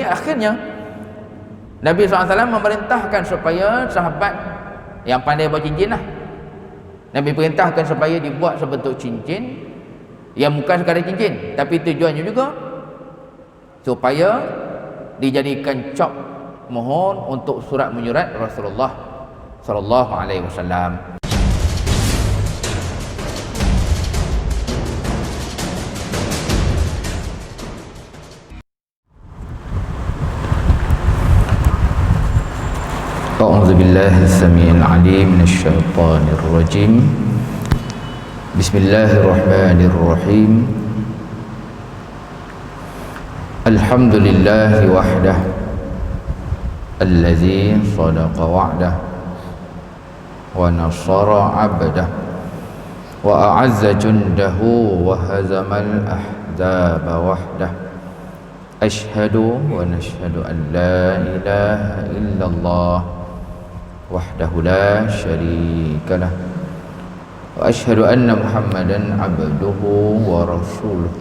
akhirnya Nabi SAW memerintahkan supaya sahabat yang pandai buat cincin lah, Nabi perintahkan supaya dibuat sebentuk cincin yang bukan sekadar cincin, tapi tujuannya juga supaya dijadikan cop mohon untuk surat menyurat Rasulullah sallallahu alaihi wasallam. A'udzu billahi as-sami'il 'alim minasy syaithanir rajim. Bismillahirrahmanirrahim. Alhamdulillahi wahdah allazi sadaqa wa'dah wa nasara 'abdah wa a'azza jundahu wa hazamal ahzaba wahdah. Ashhadu wa nashhadu an la ilaha illallah wahdahu la syarika lah wa ashhadu anna Muhammadan abduhu wa rasuluh.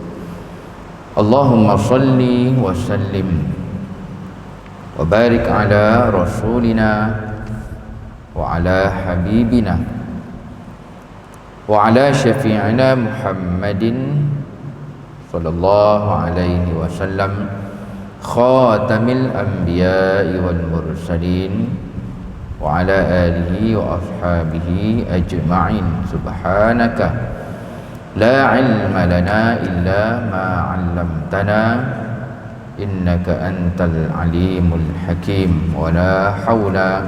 Allahumma salli wa sallim wa barik ala rasulina wa ala habibina wa ala syafi'ina Muhammadin sallallahu alaihi wasallam khatamil anbiya'i wal mursalin wa ala alihi wa ashabihi ajma'in. Subhanaka la ilma lana illa ma 'allamtana innaka antal alimul hakim wa la hawla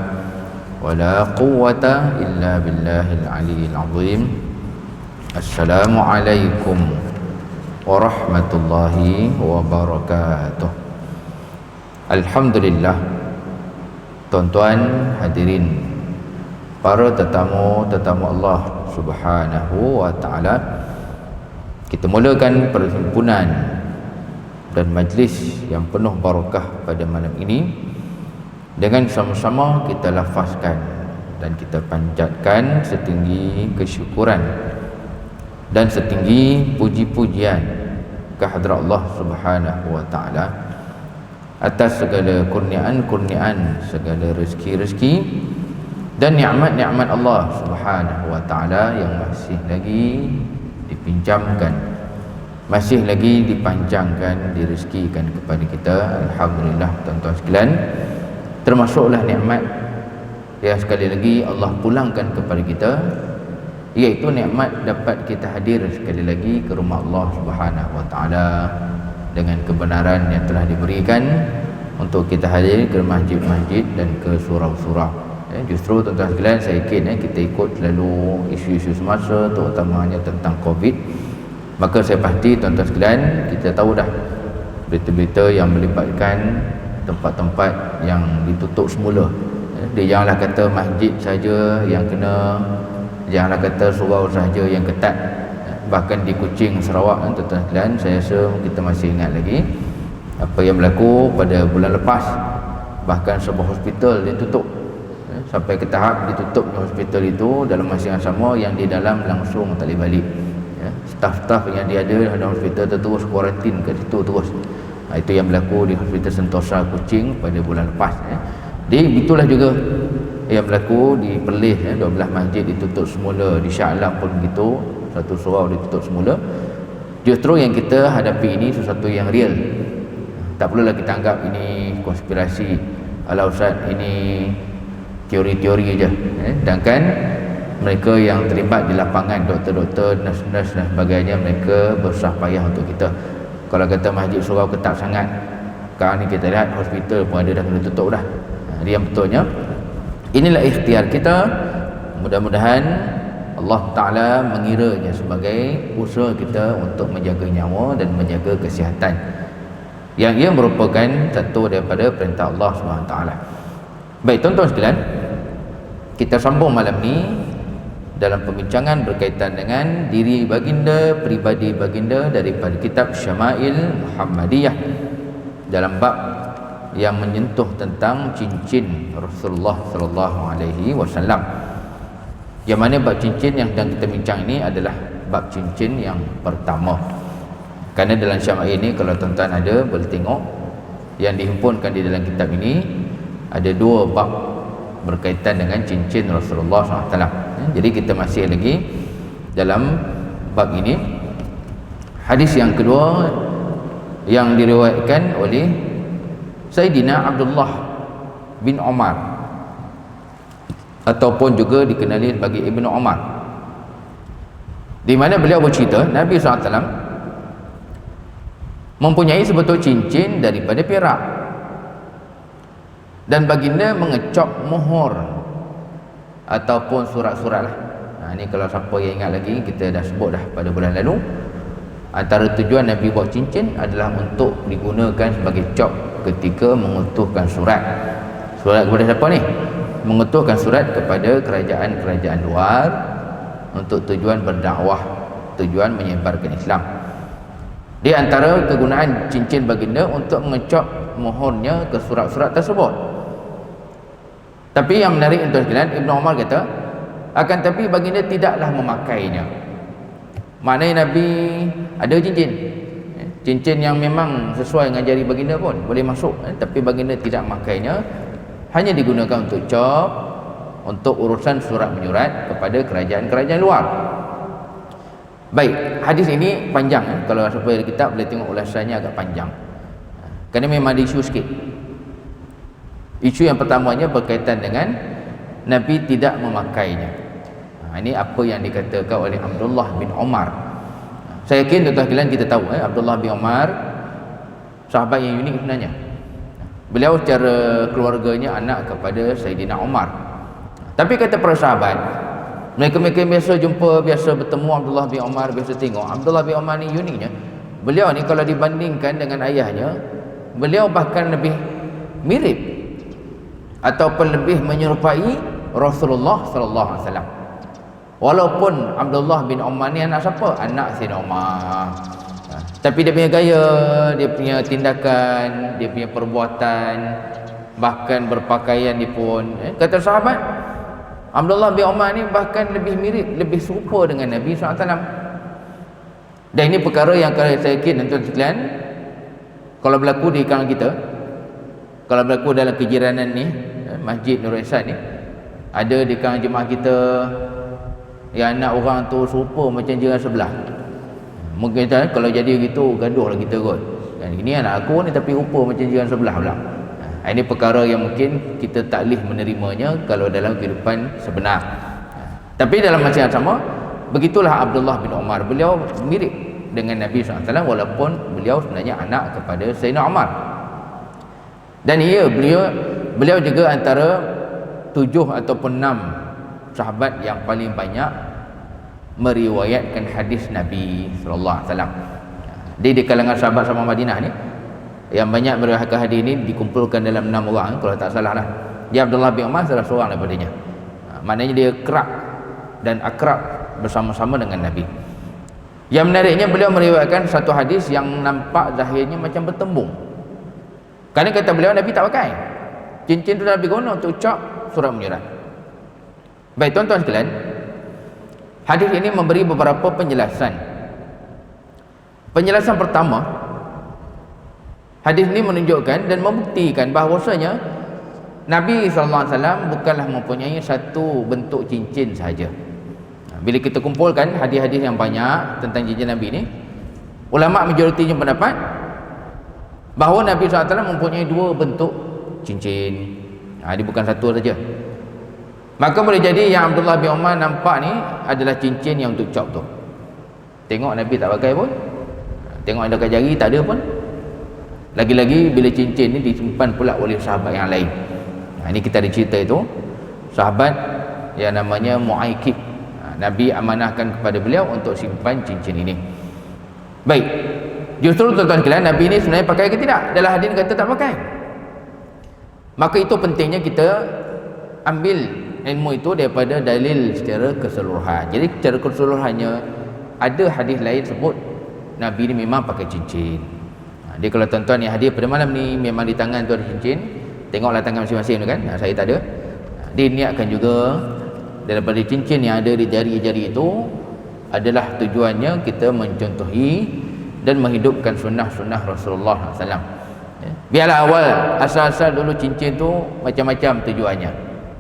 wa la quwwata illa billahil aliyyil azim. Assalamu alaikum warahmatullahi wabarakatuh. Alhamdulillah, tuan-tuan hadirin, para tetamu Allah Subhanahu wa taala, kita mulakan perhimpunan dan majlis yang penuh barakah pada malam ini dengan sama-sama kita lafazkan dan kita panjatkan setinggi kesyukuran dan setinggi puji-pujian kehadrat Allah Subhanahu wa taala atas segala kurniaan-kurniaan, segala rezeki-rezeki dan nikmat-nikmat Allah Subhanahu wa taala yang masih lagi dipinjamkan, masih lagi dipanjangkan, direzekikan kepada kita. Alhamdulillah tuan-tuan sekalian, termasuklah nikmat yang sekali lagi Allah pulangkan kepada kita, iaitu nikmat dapat kita hadir sekali lagi ke rumah Allah Subhanahu wa taala dengan kebenaran yang telah diberikan untuk kita hadir ke masjid-masjid dan ke surau-surau. Justru tuan-tuan sekalian, saya yakin kita ikut selalu isu-isu semasa, terutamanya tentang COVID. Maka saya pasti tuan-tuan sekalian, kita tahu dah berita-berita yang melibatkan tempat-tempat yang ditutup semula. Dia janganlah kata masjid saja yang kena, janganlah kata surau saja yang ketat. Bahkan di Kuching, Sarawak, tuan-tuan sekalian, saya rasa kita masih ingat lagi apa yang berlaku pada bulan lepas. Bahkan sebuah hospital ditutup, sampai ke tahap ditutupnya hospital itu dalam masa yang sama yang di dalam langsung tak boleh balik. Staf-staf yang dia ada dalam hospital tu terus kuarantin kat situ terus. Itu yang berlaku di Hospital Sentosa Kuching pada bulan lepas. Jadi itulah juga yang berlaku di Perlis, 12 masjid ditutup semula. Di Shah Alam pun begitu, satu surau ditutup semula. Justru yang kita hadapi ini sesuatu yang real. Tak perlulah kita anggap ini konspirasi, ala ustaz ini teori-teori je. Sedangkan mereka yang terlibat di lapangan, doktor-doktor, nurse-nurse dan sebagainya, mereka bersusah payah untuk kita. Kalau kata masjid surau ketat sangat, sekarang ni kita lihat hospital pun ada dah kena tutup dah. Jadi yang betulnya, inilah ikhtiar kita. Mudah-mudahan Allah Ta'ala mengiranya sebagai usaha kita untuk menjaga nyawa dan menjaga kesihatan, yang ia merupakan satu daripada perintah Allah SWT. Baik tuan-tuan sekalian, kita sambung malam ni dalam pembincangan berkaitan dengan diri baginda, peribadi baginda daripada kitab Syama'il Muhammadiyah, dalam bab yang menyentuh tentang cincin Rasulullah sallallahu alaihi wasallam. Yang mana bab cincin yang sedang kita bincang ini adalah bab cincin yang pertama. Kerana dalam Syama'il ini, kalau tuan-tuan ada boleh tengok, yang dihimpunkan di dalam kitab ini ada 2 bab berkaitan dengan cincin Rasulullah SAW. Jadi kita masih lagi dalam bab ini. Hadis yang kedua yang diriwayatkan oleh Sayyidina Abdullah bin Umar ataupun juga dikenali sebagai Ibnu Umar, di mana beliau bercerita Nabi SAW mempunyai sebetul cincin daripada perak dan baginda mengecop mohor ataupun surat-surat lah. Ini kalau siapa yang ingat lagi, kita dah sebut dah pada bulan lalu, antara tujuan Nabi buat cincin adalah untuk digunakan sebagai cop ketika mengutuhkan surat. Surat kepada siapa ni? Mengutuhkan surat kepada kerajaan-kerajaan luar untuk tujuan berdakwah, tujuan menyebarkan Islam. Di antara kegunaan cincin baginda untuk mengecop mohonnya ke surat-surat tersebut. Tapi yang menarik untuk sekalian, Ibnu Umar kata, akan tapi baginda tidaklah memakainya. Maknanya Nabi ada cincin yang memang sesuai dengan jari baginda pun boleh masuk, tapi baginda tidak memakainya, hanya digunakan untuk cop, untuk urusan surat menyurat kepada kerajaan-kerajaan luar. Baik, hadis ini panjang, kalau siapa ada kitab boleh tengok ulasannya agak panjang, kerana memang ada isu sikit. Isu yang pertamanya berkaitan dengan Nabi tidak memakainya. Ini apa yang dikatakan oleh Abdullah bin Umar. Saya yakin tuan-tuan sekalian kita tahu Abdullah bin Umar sahabat yang unik sebenarnya. Beliau secara keluarganya anak kepada Sayyidina Umar. Tapi kata para sahabat, mereka biasa jumpa, biasa bertemu Abdullah bin Umar, biasa tengok Abdullah bin Umar ni uniknya, beliau ni kalau dibandingkan dengan ayahnya, beliau bahkan lebih mirip ataupun lebih menyerupai Rasulullah sallallahu alaihi wasallam. Walaupun Abdullah bin Umar ni anak siapa? Anak Sayyidina Umar. Tapi dia punya gaya, dia punya tindakan, dia punya perbuatan, bahkan berpakaian dia pun, kata sahabat, Abdullah bin Umar ni bahkan lebih mirip, lebih serupa dengan Nabi SAW. Dan ini perkara yang kalau saya yakin tuan-tuan sekalian, kalau berlaku di kalangan kita, kalau berlaku dalam kejiranan ni, Masjid Nurul Ihsan ni, ada di kalangan jemaah kita yang anak orang tu serupa macam jiran sebelah, mungkin kalau jadi gitu gaduh lah kita kot. Ini anak aku ni tapi rupa macam jiran sebelah pula. Ini perkara yang mungkin kita tak boleh menerimanya kalau dalam kehidupan sebenar. Tapi dalam masa yang sama, begitulah Abdullah bin Umar, beliau mirip dengan Nabi SAW walaupun beliau sebenarnya anak kepada Sayyidina Umar. Dan beliau juga antara 7 ataupun 6 sahabat yang paling banyak meriwayatkan hadis Nabi SAW. Di kalangan sahabat sama Madinah ni, yang banyak meriwayatkan hadis ini dikumpulkan dalam 6 orang kalau tak salah lah. Dia Abdullah bin Umar salah seorang daripadanya. Maknanya dia kerap dan akrab bersama-sama dengan Nabi. Yang menariknya, beliau meriwayatkan satu hadis yang nampak zahirnya macam bertembung. Kerana kata beliau, Nabi tak pakai cincin itu, Nabi guna untuk ucap surat menyurat. Baik tuan-tuan sekalian, hadis ini memberi beberapa penjelasan. Penjelasan pertama, hadis ini menunjukkan dan membuktikan bahawasanya Nabi SAW bukanlah mempunyai satu bentuk cincin sahaja. Bila kita kumpulkan hadis-hadis yang banyak tentang cincin Nabi ini, ulama majoritinya pendapat bahawa Nabi SAW mempunyai 2 bentuk cincin. Dia bukan satu saja. Maka boleh jadi yang Abdullah bin Umar nampak ni adalah cincin yang untuk cop tu. Tengok Nabi tak pakai pun, tengok ada kat jari tak ada pun. Lagi-lagi bila cincin ni disimpan pula oleh sahabat yang lain. Ini kita ada cerita itu, sahabat yang namanya Mu'aikib, Nabi amanahkan kepada beliau untuk simpan cincin ini. Baik, justru tuan-tuan sekalian, Nabi ini sebenarnya pakai ke tidak? Dalam hadis kata tak pakai. Maka itu pentingnya kita ambil ilmu itu daripada dalil secara keseluruhan. Jadi secara keseluruhannya, ada hadis lain sebut Nabi ini memang pakai cincin. Dia kalau tuan-tuan yang hadir pada malam ni memang di tangan tu ada cincin, tengoklah tangan masing-masing tu kan. Saya tak ada. Dia niatkan juga daripada cincin yang ada di jari-jari itu adalah tujuannya kita mencontohi dan menghidupkan sunnah-sunnah Rasulullah SAW. Biarlah awal asal-asal dulu cincin tu macam-macam tujuannya.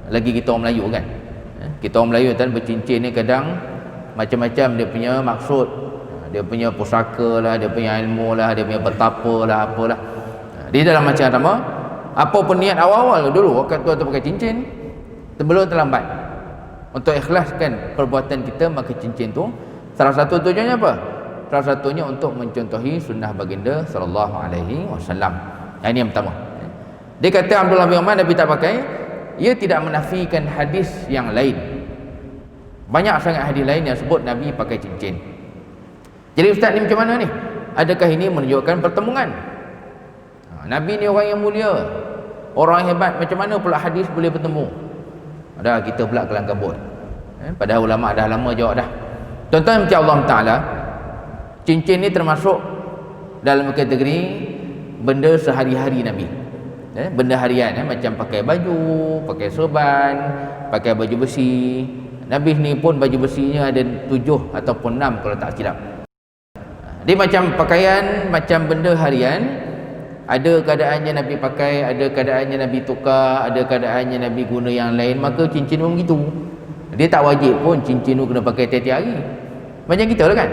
Lagi kita orang Melayu kan, kita orang Melayu kan bercincin ni kadang macam-macam dia punya maksud. Dia punya pusaka lah, dia punya ilmu lah, dia punya betapa lah, apalah. Dia dalam macam sama. Apa pun niat awal-awal dulu waktu tu pakai cincin, sebelum terlambat untuk ikhlaskan perbuatan kita, maka cincin tu salah satu tujuannya apa? Salah satunya untuk mencontohi sunnah baginda sallallahu alaihi wasallam. Yang ini yang pertama. Dia kata Abdullah bin Umar Nabi tak pakai, ia tidak menafikan hadis yang lain. Banyak sangat hadis lain yang sebut Nabi pakai cincin. Jadi ustaz ni macam mana ni? Adakah ini menunjukkan pertemuan? Nabi ni orang yang mulia, orang yang hebat, macam mana pula hadis boleh bertemu? Dah kita pula kelang kabut. Padahal ulama dah lama jawab dah. Tuan-tuan macam Allah Ta'ala, cincin ni termasuk dalam kategori benda sehari-hari Nabi. Benda harian, macam pakai baju, pakai sorban, pakai baju besi. Nabi ni pun baju besinya ada 7 ataupun 6 kalau tak silap. Dia macam pakaian, macam benda harian. Ada keadaannya Nabi pakai, ada keadaannya Nabi tukar, ada keadaannya Nabi guna yang lain. Maka cincin pun begitu. Dia tak wajib pun cincin tu kena pakai tiap-tiap hari. Macam kita lah kan.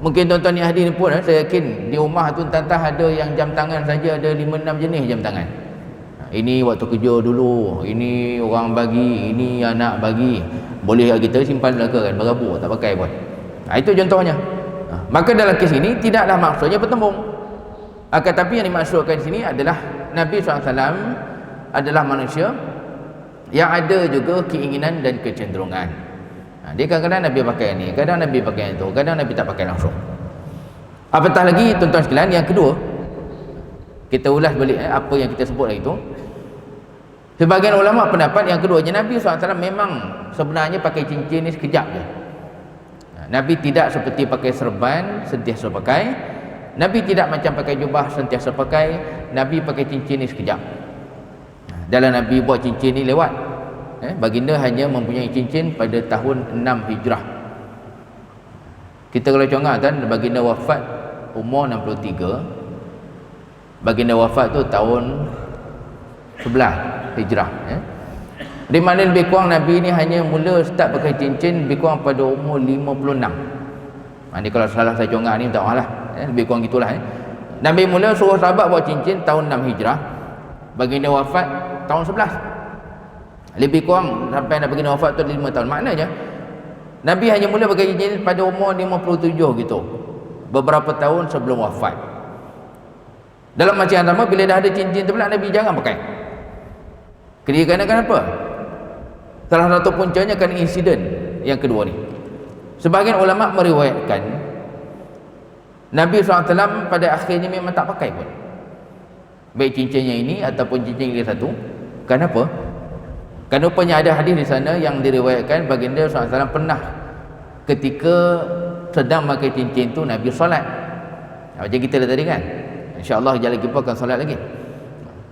Mungkin tuan-tuan yang hadir ni pun, saya yakin di rumah tu entah-entah ada yang jam tangan saja ada 5-6 jenis jam tangan. Ini waktu kerja dulu, ini orang bagi, ini anak bagi. Boleh kita simpan belaka kan, berabur tak pakai pun. Itu contohnya. Maka dalam kes ini tidaklah maksudnya bertembung. Tetapi yang dimaksudkan di sini adalah Nabi SAW adalah manusia yang ada juga keinginan dan kecenderungan. Dia kadang-kadang Nabi pakai ini, kadang Nabi pakai itu, kadang Nabi tak pakai langsung. Apatah lagi tuan-tuan sekalian, yang kedua, kita ulas balik apa yang kita sebut lagi itu. Sebagian ulama pendapat yang keduanya, Nabi SAW memang sebenarnya pakai cincin ni sekejap je. Nabi tidak seperti pakai serban sentiasa pakai. Nabi tidak macam pakai jubah sentiasa pakai. Nabi pakai cincin ni sekejap. Dalam Nabi buat cincin ni lewat. Baginda hanya mempunyai cincin pada tahun 6 Hijrah. Kita kalau congat kan, baginda wafat umur 63. Baginda wafat tu tahun 11 Hijrah. Di mana lebih kurang Nabi ni hanya mula start pakai cincin lebih kurang pada umur 56. Ini kalau salah saya congat ni minta maaf lah. Lebih kurang gitulah. Nabi mula suruh sahabat buat cincin tahun 6 Hijrah. Baginda wafat tahun 11. Lebih kurang sampai baginda wafat tu 5 tahun. Maknanya Nabi hanya mula pakai cincin pada umur 57 gitu. Beberapa tahun sebelum wafat. Dalam macam yang sama, bila dah ada cincin tu pula Nabi jarang pakai. Kerana kenapa? Salah satu puncanya kan insiden yang kedua ni. Sebahagian ulama meriwayatkan Nabi SAW pada akhirnya memang tak pakai pun, baik cincinnya ini ataupun cincin yang satu. Kenapa? Kerana rupanya ada hadis di sana yang diriwayatkan baginda SAW pernah ketika sedang pakai cincin tu Nabi solat. Macam kita tadi kan, InsyaAllah sekejap lagi pun akan solat lagi.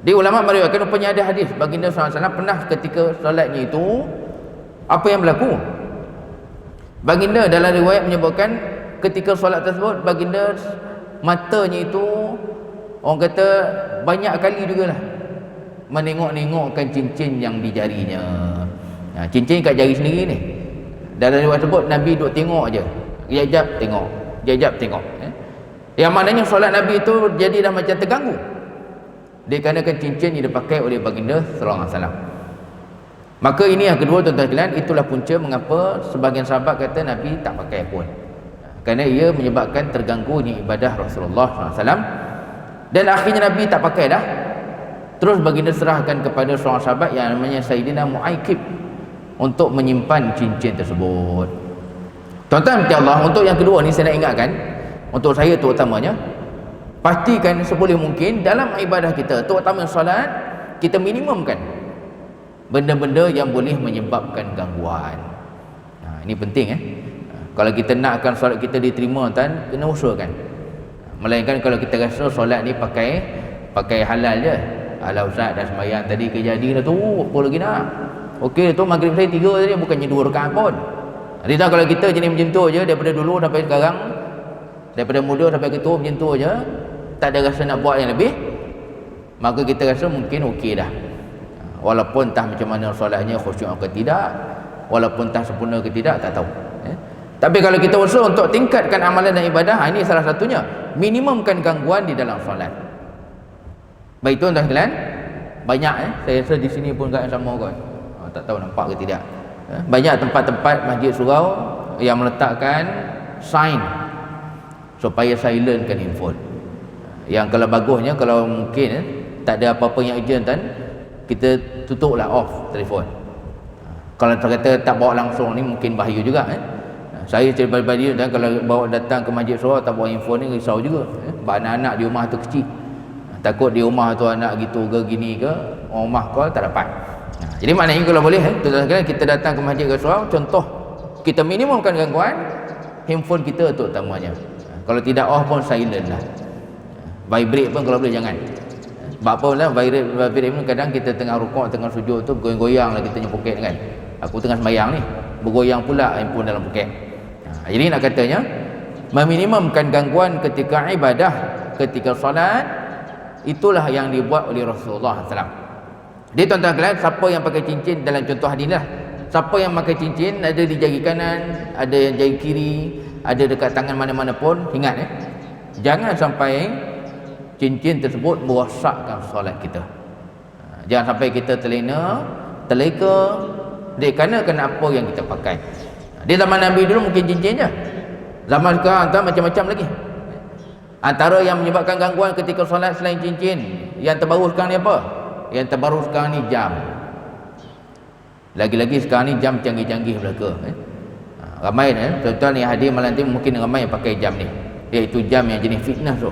Di ulama meriwayatkan rupanya ada hadis baginda SAW pernah ketika solatnya itu, apa yang berlaku? Baginda dalam riwayat menyebutkan ketika solat tersebut baginda matanya itu orang kata banyak kali jugalah menengok-nengokkan cincin yang di jarinya. Cincin kat jari sendiri ni. Dalam riwayat tersebut Nabi duduk tengok aje. Jap-jap tengok, jap-jap tengok. Yang maknanya solat Nabi itu jadi dah macam terganggu. Dikarenakan cincin yang dipakai oleh baginda sallallahu alaihi wasallam. Maka ini yang kedua tuan-tuan sekalian, itulah punca mengapa sebahagian sahabat kata Nabi tak pakai pun. Kerana ia menyebabkan terganggunya ibadah Rasulullah SAW. Dan akhirnya Nabi tak pakai dah. Terus baginda serahkan kepada seorang sahabat yang namanya Sayyidina Mu'aikib untuk menyimpan cincin tersebut. Tuan-tuan minta Allah, untuk yang kedua ni saya nak ingatkan, untuk saya terutamanya, pastikan seboleh mungkin dalam ibadah kita, terutama solat, kita minimumkan benda-benda yang boleh menyebabkan gangguan. Ini penting Kalau kita nakkan solat kita diterima tuan, kena usahakan. Melainkan kalau kita rasa solat ni pakai halal je. Alah ustaz dah sembahyang tadi kejadian dah tu, apa lagi nak? Okey tu maghrib saya 3 tadi, bukannya 2 rakaat pun. Jadi kalau kita jenis macam tu je daripada dulu sampai sekarang, daripada muda sampai ketua macam tu je, tak ada rasa nak buat yang lebih maka kita rasa mungkin okey dah. Walaupun entah macam mana solatnya, khusyuk ke tidak, walaupun entah sempurna ke tidak, tak tahu. Tapi kalau kita usaha untuk tingkatkan amalan dan ibadah, ini salah satunya, minimumkan gangguan di dalam solat. Baik tuan-tuan sekalian, banyak saya rasa di sini pun kat yang sama kot. Tak tahu nampak ke tidak. Banyak tempat-tempat masjid surau yang meletakkan sign supaya silentkan handphone. Yang kalau bagusnya, kalau mungkin tak ada apa-apa yang urgent kan, kita tutuplah off telefon. Kalau kata tak bawa langsung ni mungkin bahaya juga. Saya pribadi dan kalau bawa datang ke masjid surau tak bawa handphone ni risau juga. Anak-anak di rumah tu kecil, takut di rumah tu anak gitu ke gini ke, orang rumah call tak dapat. Jadi maknanya kalau boleh tuan-tuan sekalian, kita datang ke masjid ke surau, contoh kita minimumkan gangguan, handphone kita terutamanya. Kalau tidak off pun silent lah. Vibrate pun kalau boleh jangan. Sebab apa lah, vibrate pun kadang kita tengah rukuk, tengah sujud tu goyang-goyang lah kita punya poket kan. Aku tengah sembahyang ni, bergoyang pula handphone dalam poket. Jadi nak katanya, meminimumkan gangguan ketika ibadah, ketika solat, itulah yang dibuat oleh Rasulullah SAW. Jadi tuan-tuan sekalian, siapa yang pakai cincin dalam contoh hadis lah, siapa yang pakai cincin ada di jari kanan, ada yang jari kiri, ada dekat tangan mana-mana pun, ingat jangan sampai cincin tersebut merosakkan solat kita. Jangan sampai kita terleka kerana apa yang kita pakai. Di zaman Nabi dulu mungkin cincin je, zaman sekarang tak macam-macam lagi. Antara yang menyebabkan gangguan ketika solat selain cincin, yang terbaru sekarang ni apa? Yang terbaru sekarang ni jam. Lagi-lagi sekarang ni jam canggih-canggih belaka. Ramai tuan-tuan yang hadir malam ni mungkin ramai yang pakai jam ni, iaitu jam yang jenis fitnah tu.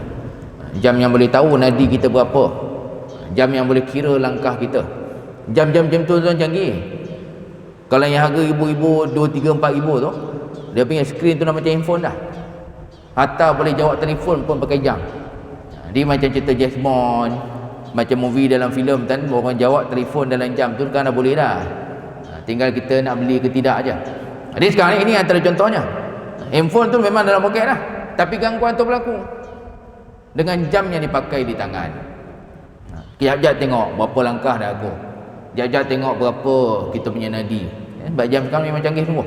Jam yang boleh tahu nadi kita berapa, jam yang boleh kira langkah kita. Jam-jam tu tuan canggih. Kalau yang harga ribu-ribu, 2, 3, 4 ribu tu, dia punya skrin tu dah macam handphone dah. Hatta boleh jawab telefon pun pakai jam. Dia macam cerita James Bond, macam movie dalam filem kan, orang jawab telefon dalam jam tu kan dah boleh dah. Tinggal kita nak beli ke tidak aja. Jadi sekarang ini antara contohnya. Handphone tu memang dalam poket dah, tapi gangguan tu berlaku dengan jam yang dipakai di tangan. Jap-jap tengok berapa langkah dah aku, jap-jap tengok berapa kita punya nadi. Sebab jam sekarang memang canggih semua.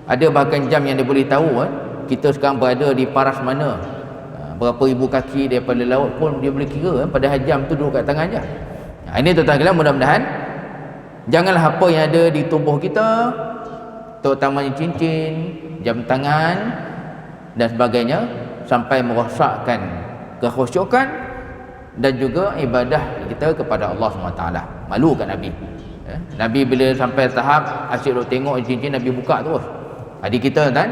Ada bahkan jam yang dia boleh tahu kita sekarang berada di paras mana, berapa ribu kaki daripada laut pun dia boleh kira, padahal jam tu duduk kat tangan je. Ini tuan-tuan sekalian, mudah-mudahan janganlah apa yang ada di tubuh kita, terutamanya cincin, jam tangan dan sebagainya, sampai merosakkan kekhusyukan dan juga ibadah kita kepada Allah SWT. Malu kat Nabi. Nabi bila sampai tahap asyik duk tengok cincin, Nabi buka terus. Adik kita kan,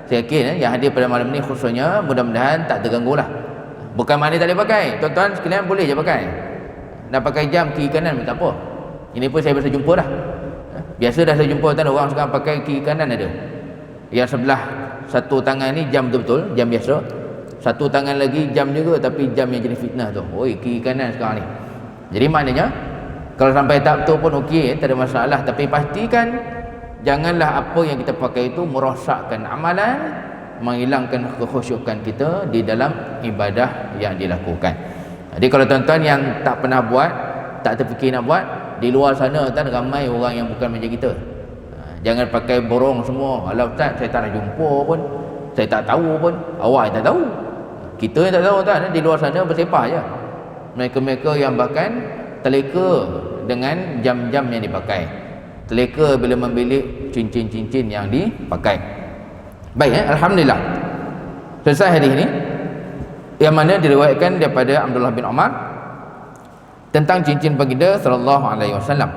saya yakin yang hadir pada malam ni khususnya, mudah-mudahan tak terganggu lah. Bukan maknanya tak boleh pakai, tuan-tuan sekalian boleh je pakai. Nak pakai jam kiri kanan pun tak apa. Ini pun saya biasa jumpa dah. Biasa dah saya jumpa kan, orang sekarang pakai kiri kanan ada. Yang sebelah satu tangan ni jam betul-betul, jam biasa. Satu tangan lagi jam juga, tapi jam yang jenis fitnah tu. Oi, kiri kanan sekarang ni. Jadi maknanya kalau sampai tak betul pun okey, tak ada masalah, tapi pastikan janganlah apa yang kita pakai itu merosakkan amalan, menghilangkan kekhusyukan kita di dalam ibadah yang dilakukan. Jadi kalau tuan-tuan yang tak pernah buat, tak terfikir nak buat, di luar sana kan ramai orang yang bukan macam kita. Jangan pakai borong semua. Alah Ustaz, saya tak nak jumpa pun, saya tak tahu pun. Awak yang tak tahu, kita yang tak tahu kan. Di luar sana bersepah je mereka-mereka yang bahkan terleka dengan jam-jam yang dipakai, terleka bila membilik cincin-cincin yang dipakai. Baik, Alhamdulillah, selesai hadis ini yang mana diriwayatkan daripada Abdullah bin Umar tentang cincin baginda sallallahu alaihi wasallam.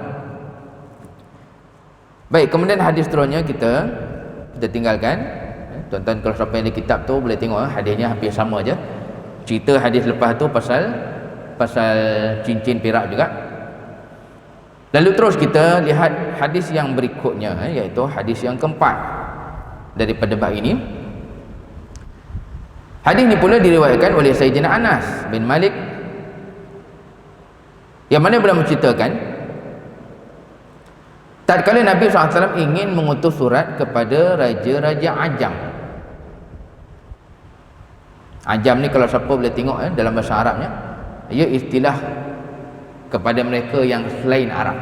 Baik, kemudian hadis seterusnya kita tinggalkan. Tuan-tuan kalau siapa yang ada kitab tu boleh tengok, hadisnya hampir sama aja. Cerita hadis lepas tu pasal cincin perak juga. Lalu terus kita lihat hadis yang berikutnya, iaitu hadis yang keempat daripada bab ini. Hadis ini pula diriwayatkan oleh Sayyidina Anas bin Malik, yang mana beliau menceritakan tatkala Nabi SAW ingin mengutus surat kepada raja-raja Ajam. Ajam ni kalau siapa boleh tengok dalam bahasa Arabnya, ia istilah kepada mereka yang selain Arab.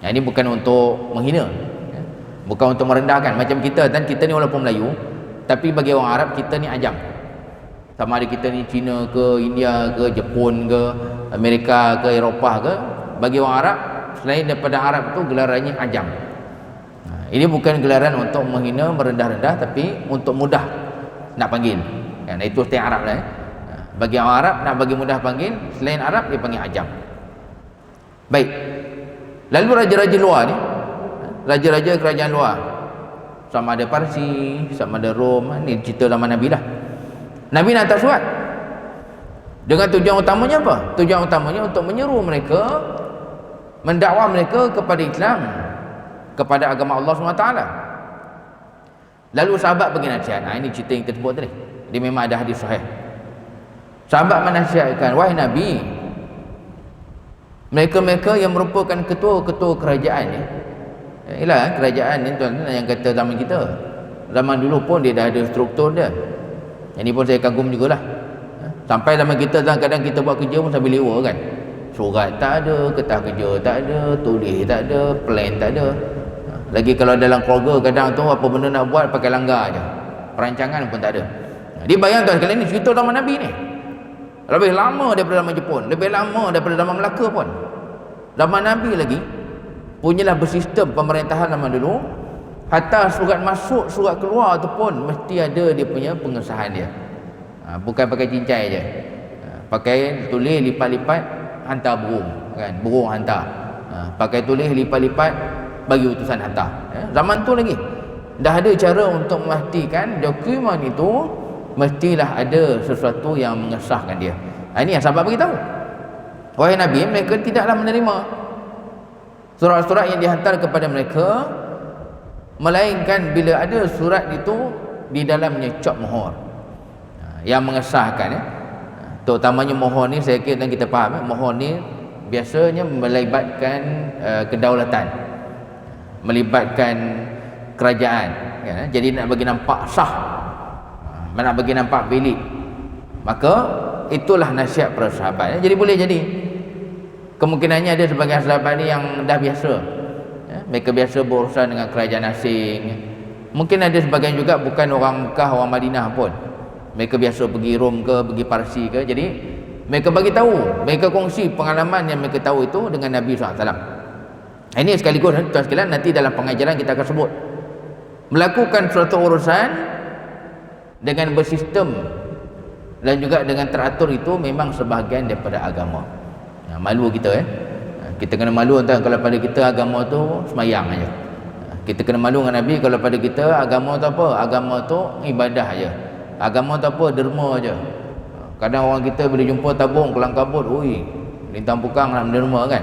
Ini bukan untuk menghina, bukan untuk merendahkan. Macam kita kan, kita ni walaupun Melayu, tapi bagi orang Arab kita ni ajam. Sama ada kita ni Cina ke, India ke, Jepun ke, Amerika ke, Eropah ke, bagi orang Arab selain daripada Arab tu gelarannya ajam. Ini bukan gelaran untuk menghina, merendah-rendah, tapi untuk mudah nak panggil. Itu setiap Arab lah. Bagi orang Arab nak bagi mudah panggil, selain Arab dia panggil ajam. Baik. Lalu raja-raja luar ni, raja-raja kerajaan luar, sama ada Parsi, sama ada Rom, ni cerita zaman Nabi lah. Nabi nak hantar surat dengan tujuan utamanya apa? Tujuan utamanya untuk menyeru mereka, mendakwa mereka kepada Islam, kepada agama Allah SWT. Lalu sahabat bagi nasihat. Ini cerita yang kita sebut tadi. Dia memang ada hadis sahih. Sahabat menasihatkan, wahai Nabi, mereka-mereka yang merupakan ketua-ketua kerajaan ni, ialah kerajaan ni tuan yang kata zaman kita, zaman dulu pun dia dah ada struktur dia. Ini pun saya kagum jugalah. Sampai zaman kita kadang-kadang kita buat kerja pun sambil lewa kan. Surat tak ada, kertas kerja tak ada, tulis tak ada, plan tak ada. Lagi kalau dalam keluarga kadang tu apa benda nak buat pakai langgar je, perancangan pun tak ada. Dia bayang tuan sekalian, ni cerita zaman Nabi ni lebih lama daripada zaman Jepun, lebih lama daripada zaman Melaka pun. Zaman Nabi lagi punyalah bersistem pemerintahan zaman dulu. Hatta surat masuk, surat keluar tu pun mesti ada dia punya pengesahan dia. Bukan pakai cincai je, pakai tulis lipat-lipat, hantar burung kan, burung hantar. Pakai tulis lipat-lipat, bagi utusan hantar. Zaman tu lagi dah ada cara untuk memastikan dokumen itu mestilah ada sesuatu yang mengesahkan dia. Ini yang sahabat beritahu, wahai Nabi, mereka tidaklah menerima surat-surat yang dihantar kepada mereka, melainkan bila ada surat itu di dalamnya cap mohon yang mengesahkan. Terutamanya mohon ni saya kira kita faham, mohon ni biasanya melibatkan kedaulatan, melibatkan kerajaan kan? Jadi nak bagi nampak sah, nak bagi nampak valid, maka itulah nasihat para sahabat. Jadi boleh jadi kemungkinannya ada sebagian sahabat ni yang dah biasa, mereka biasa berurusan dengan kerajaan asing. Mungkin ada sebagian juga bukan orang Mekah, orang Madinah pun, mereka biasa pergi Rom ke, pergi Parsi ke. Jadi mereka bagi tahu, mereka kongsi pengalaman yang mereka tahu itu dengan Nabi SAW. Ini sekaligus tuan sekalian, nanti dalam pengajaran kita akan sebut melakukan suatu urusan dengan bersistem dan juga dengan teratur itu memang sebahagian daripada agama. Malu kita kita kena malu tuan kalau pada kita agama tu semayang aja. Kita kena malu dengan Nabi kalau pada kita agama tu apa? Agama tu ibadah aja. Agama tu apa? Derma aja. Kadang orang kita bila jumpa tabung kelang kabut, oi, lintang pukang nak menderma kan.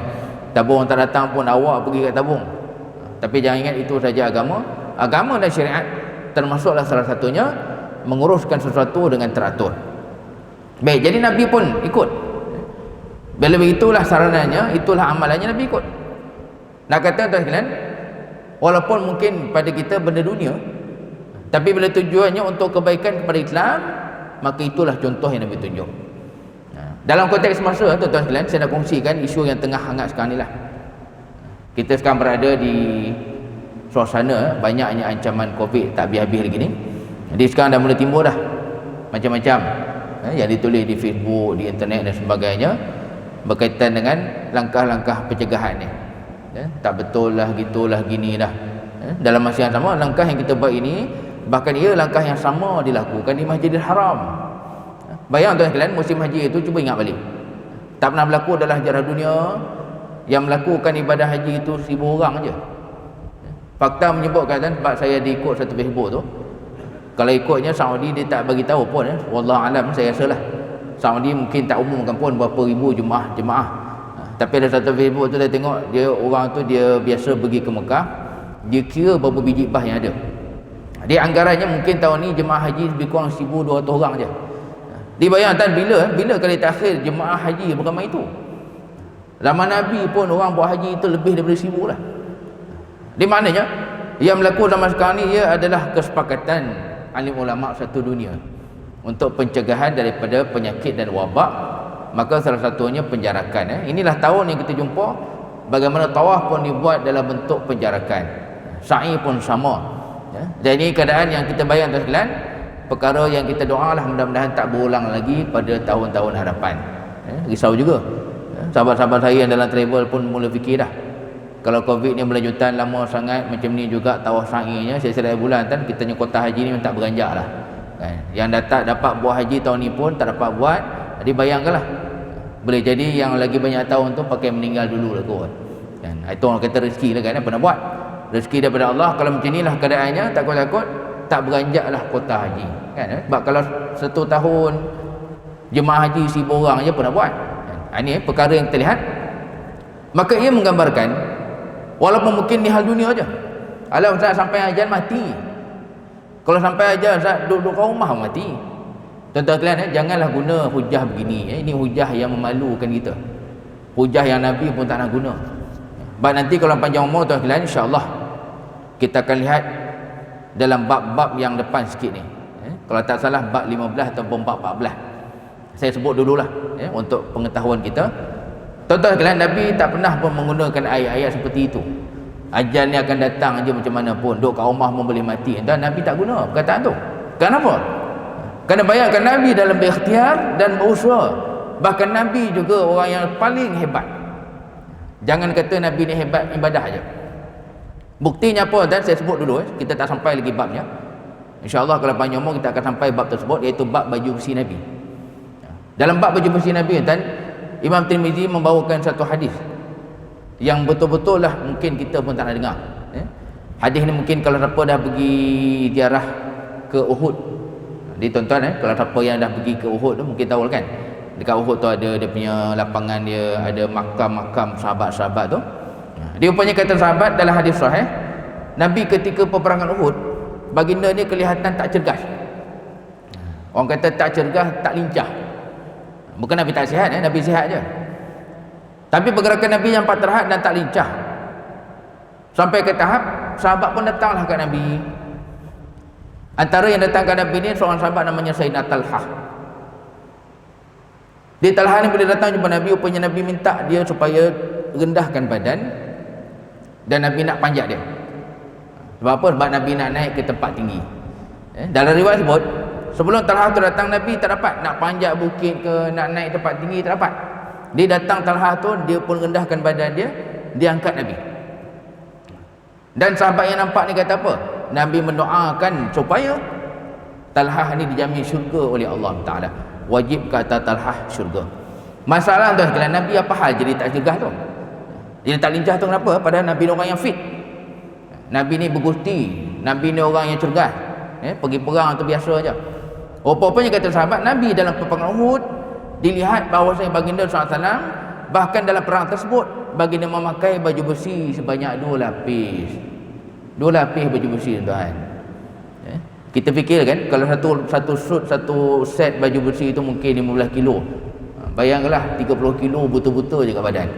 Tabung tak datang pun awak pergi kat tabung. Tapi jangan ingat itu saja agama. Agama dan syariat termasuklah salah satunya menguruskan sesuatu dengan teratur. Baik, jadi Nabi pun ikut. Bila begitulah sarananya, itulah amalannya Nabi ikut. Nak kata tuan sekalian, walaupun mungkin pada kita benda dunia, tapi bila tujuannya untuk kebaikan kepada Islam, maka itulah contoh yang Nabi tunjuk. Dalam konteks masa tuan-tuan sekalian, saya nak kongsikan isu yang tengah hangat sekarang ni lah. Kita sekarang berada di suasana banyaknya ancaman COVID tak habis-habis lagi ni. Jadi sekarang dah mula timbul dah macam-macam yang ditulis di Facebook, di internet dan sebagainya berkaitan dengan langkah-langkah pencegahan ni. Tak betul lah, gitulah, gini lah. Dalam masa yang sama, langkah yang kita buat ini bahkan ia langkah yang sama dilakukan di Masjidil Haram. Bayang tuan sekalian, musim haji itu cuba ingat balik, tak pernah berlaku dalam sejarah dunia yang melakukan ibadah haji itu 1000 orang je. Fakta menyebutkan, sebab saya diikut satu Facebook tu, kalau ikutnya Saudi dia tak bagi tahu pun, wallahu alam, saya rasalah Saudi mungkin tak umumkan pun berapa ribu jemaah. Tapi ada satu Facebook tu saya tengok, dia orang tu dia biasa pergi ke Mekah, dia kira berapa biji bas yang ada. Dia anggarannya mungkin tahun ni jemaah haji lebih kurang 1200 orang je. Dibayangkan bila kali terakhir jemaah haji beramai itu. Zaman Nabi pun orang buat haji itu lebih daripada 1000 lah. Di maknanya yang berlaku zaman sekarang ni ia adalah kesepakatan alim ulama satu dunia untuk pencegahan daripada penyakit dan wabak maka salah satunya penjarakan. Inilah tahun yang kita jumpa bagaimana tawaf pun dibuat dalam bentuk penjarakan, sa'i pun sama. Dan ini keadaan yang kita bayang tuan-tuan, perkara yang kita doalah mudah-mudahan tak berulang lagi pada tahun-tahun hadapan. Risau juga. Sahabat-sahabat saya yang dalam travel pun mula fikir dah, kalau Covid ni berlanjutan lama sangat macam ni juga tawaf sa'inya setiap bulan kan, kita punya kota haji ni tak beranjak lah kan. Yang dapat buat haji tahun ni pun tak dapat buat. Jadi bayangkanlah, boleh jadi yang lagi banyak tahun tu pakai meninggal dulu lah kot kan. Itu orang kata rezeki lah kan, apa nak buat, rezeki daripada Allah. Kalau macam ni lah keadaannya, takut-takut tak beranjak lah kota haji kan. Sebab kalau satu tahun jemaah haji 1,000 orang je pun nak buat kan? Ini perkara yang kita lihat. Maka ia menggambarkan, walaupun mungkin ni hal dunia aja. Alah Ustaz sampai ajal mati. Kalau sampai ajal Ustaz duduk kat rumah mati. Tuan-tuan sekalian, janganlah guna hujah begini. Ini hujah yang memalukan kita. Hujah yang Nabi pun tak nak guna. Sebab nanti kalau panjang umur tuan sekalian, insya-Allah kita akan lihat dalam bab-bab yang depan sikit ni. Kalau tak salah bab 15 ataupun bab 14. Saya sebut dululah untuk pengetahuan kita. Tuan-tuan sekalian, Nabi tak pernah pun menggunakan ayat-ayat seperti itu. Ajal ni akan datang aja macam mana pun, duduk kat rumah pun boleh mati. Dan Nabi tak guna perkataan tu. Kenapa? Kerana bayangkan Nabi dalam berikhtiar dan berusaha. Bahkan Nabi juga orang yang paling hebat. Jangan kata Nabi ni hebat ibadah aja. Buktinya apa? Dan saya sebut dulu, kita tak sampai lagi babnya. InsyaAllah kalau panjang umur kita akan sampai bab tersebut, iaitu bab baju besi Nabi. Dalam bab baju besi Nabi, Imam Tirmizi membawakan satu hadis yang betul-betul lah mungkin kita pun tak nak dengar. Hadis ni mungkin kalau siapa dah pergi ziarah ke Uhud, jadi tuan-tuan kalau siapa yang dah pergi ke Uhud tu mungkin tahu kan, dekat Uhud tu ada dia punya lapangan dia, ada makam-makam sahabat-sahabat tu. Dia rupanya kata sahabat dalam hadis sahih, Nabi ketika peperangan Uhud, baginda ni kelihatan tak cergas. Orang kata tak cergas, tak lincah. Bukan Nabi tak sihat, Nabi sihat je. Tapi pergerakan Nabi yang tak terhad dan tak lincah. Sampai ke tahap sahabat pun datanglah kat Nabi. Antara yang datang kat Nabi ni seorang sahabat namanya Sayyidina Talhah. Dia Talhah ni bila datang jumpa Nabi, rupanya Nabi minta dia supaya rendahkan badan dan Nabi nak panjat dia. Sebab apa? Sebab Nabi nak naik ke tempat tinggi. Dalam riwayat sebut, sebelum Talhah tu datang, Nabi tak dapat nak panjat bukit ke, nak naik tempat tinggi, tak dapat. Dia datang Talhah tu, dia pun rendahkan badan dia, dia angkat Nabi. Dan sahabat yang nampak ni kata apa? Nabi mendoakan supaya Talhah ni dijamin syurga oleh Allah Ta'ala. Wajib kata Talhah syurga. Masalah tu sekalian, Nabi apa hal jadi tak cergas tu? Jadi tak lincah tu kenapa? Padahal Nabi ni orang yang fit. Nabi ni bergusti, Nabi ni orang yang cergas. Pergi perang tu biasa aja. Apa-apanya kata sahabat, Nabi dalam peperangan Uhud dilihat bahawasanya baginda SAW bahkan dalam perang tersebut baginda memakai baju besi sebanyak 2 lapis. 2 lapis baju besi tuan. Kita fikir kan, kalau satu suit, satu set baju besi itu mungkin 15 kilo. Bayangkanlah 30 kilo betul-betul je kat badan.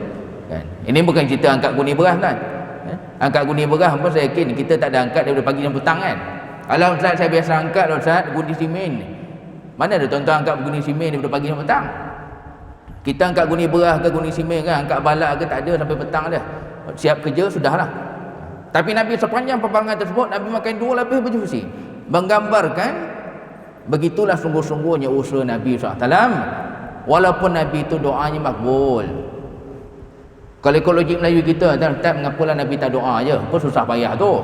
Kan? Ini bukan cerita angkat guni beras kan. Angkat guni beras pun saya yakin kita tak ada angkat daripada pagi dan petang kan. Kalau Ustaz saya biasa angkat Ustaz guni simen. Mana ada tuan-tuan angkat guni simen daripada pagi dan petang? Kita angkat guni beras ke guni simen kan, angkat balak ke tak ada sampai petang dah. Siap kerja sudahlah. Tapi Nabi sepanjang peperangan tersebut Nabi makan 2 lapis baju besi. Menggambarkan begitulah sungguh-sungguhnya usaha Nabi SAW. Walaupun Nabi itu doanya makbul. Kalau ikut logik Melayu kita, tak mengapalah Nabi tak doa je. Apa susah payah tu?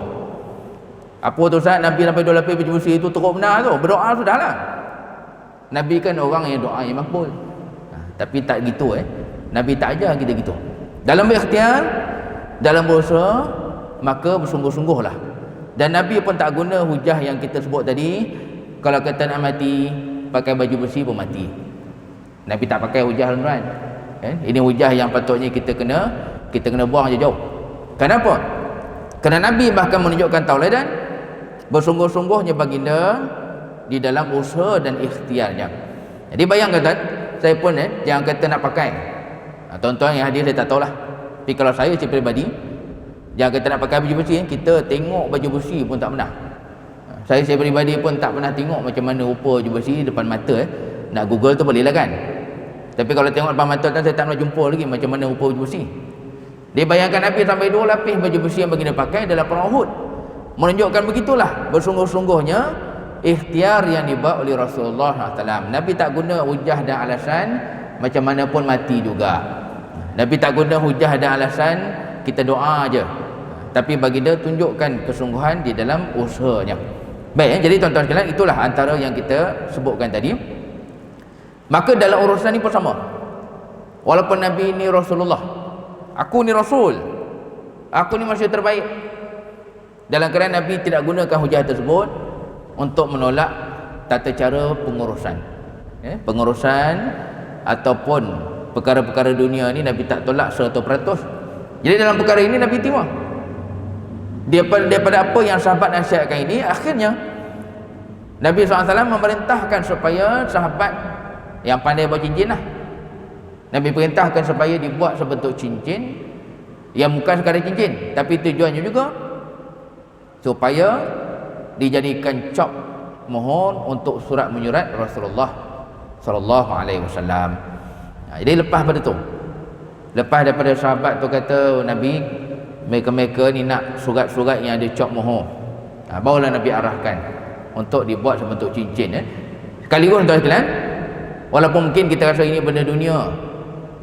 Apa tu Ustaz, Nabi sampai 2 lapis baju besi itu teruk benar tu. Berdoa sudahlah. Nabi kan orang yang doa yang makbul. Tapi tak gitu Nabi tak ajar kita gitu. Dalam berikhtiar, dalam berusaha, maka bersungguh-sungguhlah. Dan Nabi pun tak guna hujah yang kita sebut tadi. Kalau kata nak mati, pakai baju besi pun mati. Nabi tak pakai hujah tuan. Ini hujah yang patutnya kita kena buang je jauh. Kenapa? Kerana Nabi bahkan menunjukkan tauladan bersungguh-sungguhnya baginda di dalam usaha dan ikhtiarnya. Jadi bayangkan tuan, saya pun jangan kata nak pakai. Tuan-tuan yang hadir saya tak tahulah. Tapi kalau saya pribadi, jangan kata nak pakai baju besi, kita tengok baju besi pun tak pernah. Saya pribadi pun tak pernah tengok macam mana rupa baju besi depan mata. Nak Google tu boleh lah kan. Tapi kalau tengok depan mata saya tak nak jumpa lagi macam mana rupa baju besi. Dia bayangkan Nabi sampai 2 lapis baju besi yang baginda pakai dalam perang Uhud. Menunjukkan begitulah bersungguh-sungguhnya ikhtiar yang dibuat oleh Rasulullah SAW. Nabi tak guna hujah dan alasan macam mana pun mati juga. Nabi tak guna hujah dan alasan kita doa aja. Tapi baginda tunjukkan kesungguhan di dalam usahanya. Baik, jadi tuan-tuan sekalian, itulah antara yang kita sebutkan tadi. Maka dalam urusan ni pun sama. Walaupun Nabi ni Rasulullah, aku ni Rasul, aku ni manusia terbaik, dalam keadaan Nabi tidak gunakan hujah tersebut untuk menolak tata cara pengurusan, pengurusan ataupun perkara-perkara dunia ni Nabi tak tolak 100%. Jadi dalam perkara ini Nabi terima. Daripada apa yang sahabat nasihatkan ini, akhirnya Nabi SAW memerintahkan supaya sahabat yang pandai buat cincin lah, Nabi perintahkan supaya dibuat sebentuk cincin yang bukan sekadar cincin, tapi tujuannya juga supaya dijadikan cop mohon untuk surat menyurat Rasulullah sallallahu alaihi wasallam. Jadi lepas pada tu, lepas daripada sahabat tu kata Nabi, mereka-mereka ni nak surat-surat yang ada cop mohon, barulah Nabi arahkan untuk dibuat sebentuk cincin. Sekaligus tuan sekalian, walaupun mungkin kita rasa ini benda dunia,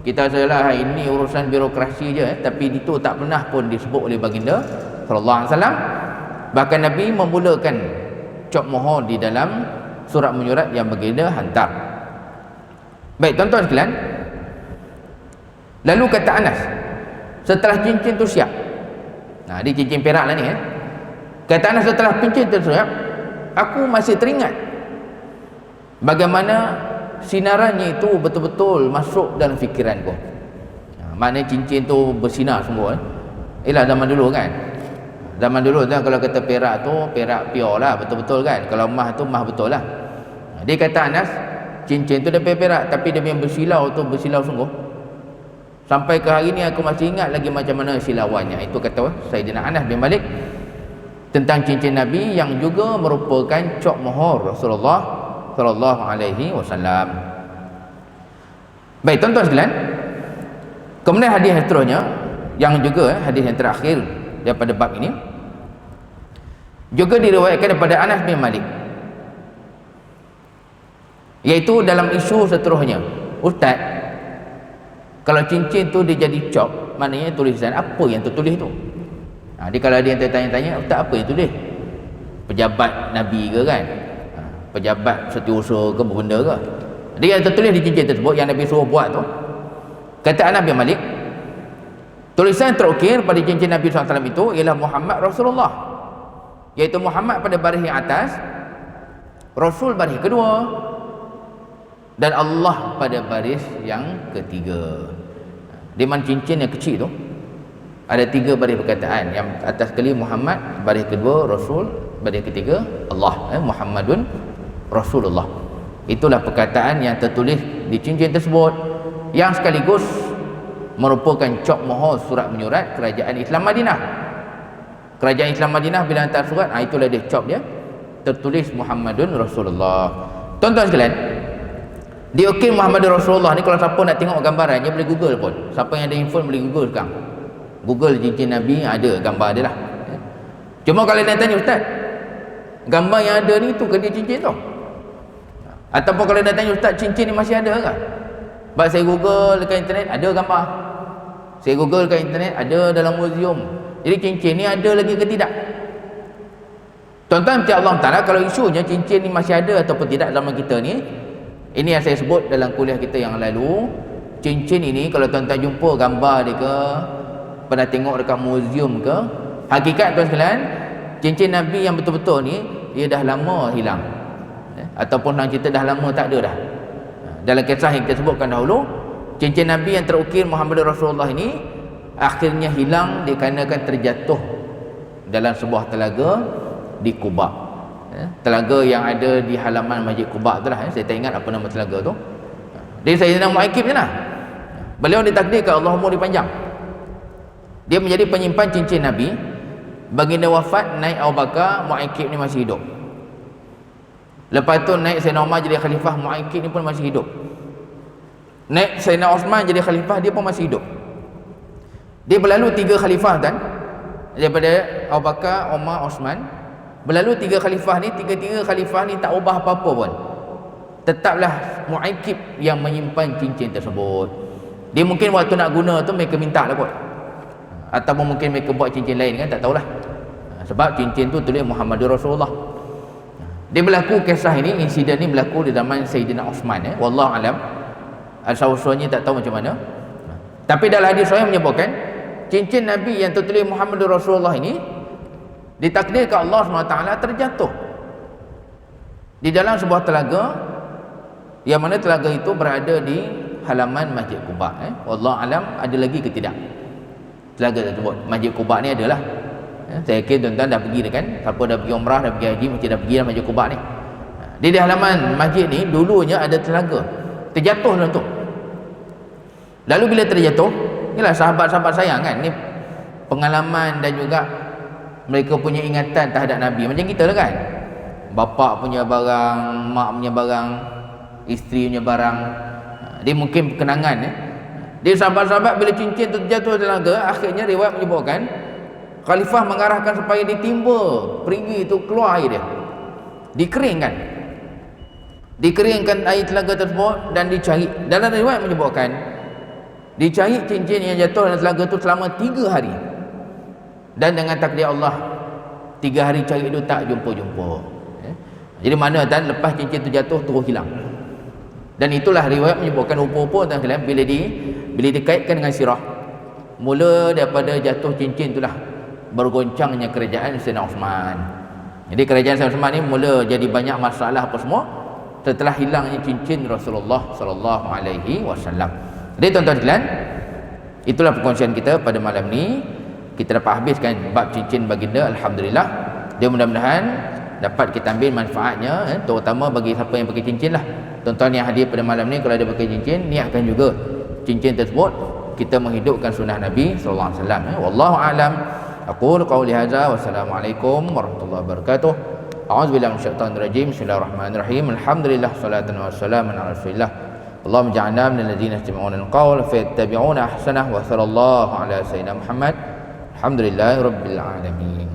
kita rasa lah ini urusan birokrasi je, tapi itu tak pernah pun disebut oleh baginda sallallahu alaihi wasallam. Bahkan Nabi memulakan cop mohon di dalam surat menyurat yang baginda hantar. Baik tuan-tuan sekalian, lalu kata Anas, setelah cincin tu siap, dia cincin perak lah ni, kata Anas, setelah cincin tu siap, aku masih teringat bagaimana sinarannya itu betul-betul masuk dalam fikiranku. Maknanya cincin tu bersinar sungguh. Ialah zaman dulu kan, zaman dulu tu kalau kata perak tu perak pure lah, betul-betul kan. Kalau mah tu mah betul lah. Dia kata Anas, cincin tu daripada perak, tapi dia yang bersilau tu bersilau sungguh. Sampai ke hari ni aku masih ingat lagi macam mana silauannya. Itu kata Sayyidina Anas bin Malik tentang cincin Nabi yang juga merupakan cop mohor Rasulullah sallallahu alaihi wasallam. Baik tuan-tuan sekalian, kemudian hadis seterusnya yang juga hadis yang terakhir daripada bab ini juga diriwayatkan daripada Anas bin Malik, iaitu dalam isu seterusnya, Ustaz, kalau cincin tu dia jadi cop, maknanya tulisan apa yang tertulis tu? Dia kalau ada yang tanya-tanya, Ustaz apa yang tulis? Pejabat Nabi ke kan? Pejabat setiausaha ke benda ke? Dia yang tertulis di cincin tersebut yang Nabi suruh buat tu, kata Anas bin Malik, tulisan terukir pada cincin Nabi SAW itu ialah Muhammad Rasulullah, iaitu Muhammad pada baris yang atas, Rasul baris kedua, dan Allah pada baris yang ketiga. Di mana cincin yang kecil tu ada 3 baris perkataan. Yang atas sekali Muhammad, baris kedua Rasul, baris ketiga Allah, Muhammadun Rasulullah. Itulah perkataan yang tertulis di cincin tersebut, yang sekaligus merupakan cop mohon surat menyurat kerajaan Islam Madinah. Kerajaan Islam Madinah bila hantar surat, itulah dia cop dia, tertulis Muhammadun Rasulullah. Tuan-tuan sekalian, diukir Muhammadun Rasulullah ni, kalau siapa nak tengok gambarannya boleh google pun. Siapa yang ada handphone boleh google sekarang. Google cincin Nabi, ada gambar dia lah. Cuma kalau dia tanya, Ustaz, gambar yang ada ni tu ke dia cincin tu? Ataupun kalau dia tanya, Ustaz, cincin ni masih ada ke? Sebab saya google dekat internet, ada gambar. Saya google dekat internet, ada dalam museum. Jadi cincin ni ada lagi ke tidak? Tuan-tuan percaya Allah Ta'ala, kalau isunya cincin ni masih ada ataupun tidak zaman kita ni, ini yang saya sebut dalam kuliah kita yang lalu. Cincin ini kalau tuan-tuan jumpa gambar dia ke, pernah tengok dekat museum ke, hakikat tuan sekalian, cincin Nabi yang betul-betul ni dia dah lama hilang, ataupun orang cerita dah lama tak ada dah. Dalam kisah yang kita sebutkan dahulu, cincin Nabi yang terukir Muhammad Rasulullah ini akhirnya hilang dikarenakan terjatuh dalam sebuah telaga di Quba. Telaga yang ada di halaman Masjid Quba tu lah. Saya tak ingat apa nama telaga tu. Dia Sayyidina Mu'aikib je lah. Beliau ditakdirkan Allah umur dipanjang, dia menjadi penyimpan cincin Nabi. Baginda wafat, naik Abu Bakar, Mu'aikib ni masih hidup. Lepas tu naik Sayyidina Umar jadi khalifah, Mu'aikib ni pun masih hidup. Naik Sayyidina Osman jadi khalifah, dia pun masih hidup. Dia berlalu 3 khalifah kan, daripada Abu Bakar, Umar, Osman. Berlalu 3 khalifah ni, 3 khalifah ni tak ubah apa-apa pun. Tetaplah Mu'aikib yang menyimpan cincin tersebut. Dia mungkin waktu nak guna tu mereka minta lah kot, ataupun mungkin mereka buat cincin lain kan, tak tahulah. Sebab cincin tu tulis Muhammadur Rasulullah. Dia berlaku kisah ini, insiden ni berlaku di zaman Sayyidina Osman, wallahu alam. Asal-usulnya tak tahu macam mana. Tapi dalam hadis sahih menyebutkan cincin Nabi yang tertulis Muhammadur Rasulullah ini ditakdirkan Allah SWT terjatuh di dalam sebuah telaga, yang mana telaga itu berada di halaman Masjid Quba. Wallahu alam ada lagi ke tidak telaga tersebut. Masjid Quba ni adalah, saya yakin tuan-tuan dah pergi kan, siapa dah pergi umrah, dah pergi haji, mesti dah pergi dah Masjid Quba ni. Di halaman masjid ni dulunya ada telaga, terjatuh dalam tu. Lalu bila terjatuh, inilah sahabat-sahabat sayang kan, ni pengalaman dan juga mereka punya ingatan terhadap Nabi. Macam kita lah kan, bapa punya barang, mak punya barang, isteri punya barang, dia mungkin kenangan. Dia sahabat-sahabat bila cincin tu terjatuh telaga, akhirnya riwayat menyebutkan khalifah mengarahkan supaya ditimba perigi itu keluar air dia, dikeringkan air telaga tersebut dan dicari. Dalam riwayat menyebutkan dicari cincin yang jatuh dalam telaga itu selama 3 hari, dan dengan takdir Allah 3 hari cari itu tak jumpa-jumpa. Jadi mana dan lepas cincin itu jatuh terus hilang. Dan itulah riwayat menyebutkan rupa-rupa dan hilang bila dikaitkan dengan sirah, mula daripada jatuh cincin itulah bergoncangnya kerajaan Sayyidina Osman. Jadi kerajaan Sayyidina Osman ni mula jadi banyak masalah apa semua setelah hilangnya cincin Rasulullah sallallahu alaihi wasallam. Jadi tuan-tuan sekalian, itulah perkongsian kita pada malam ni. Kita dapat habiskan bab cincin baginda, alhamdulillah. Dia mudah-mudahan dapat kita ambil manfaatnya, terutama bagi siapa yang pakai cincin lah. Tuan-tuan yang hadir pada malam ni, kalau ada pakai cincin, niatkan juga cincin tersebut kita menghidupkan sunnah Nabi sallallahu alaihi wasallam. Wallahu alam. Aqulu qawli hadza, wassalamualaikum warahmatullahi wabarakatuh. A'udzubillahi minasyaitonir rajim. Bismillahirrahmanirrahim. Alhamdulillah, salatan wassalamun ala Rasulillah. Allahumma ja'alna minal ladzina yastami'una al-qawl fayattabi'una ahsanah, wa sallallahu ala sayyidina Muhammad. Alhamdulillahirabbil alamin.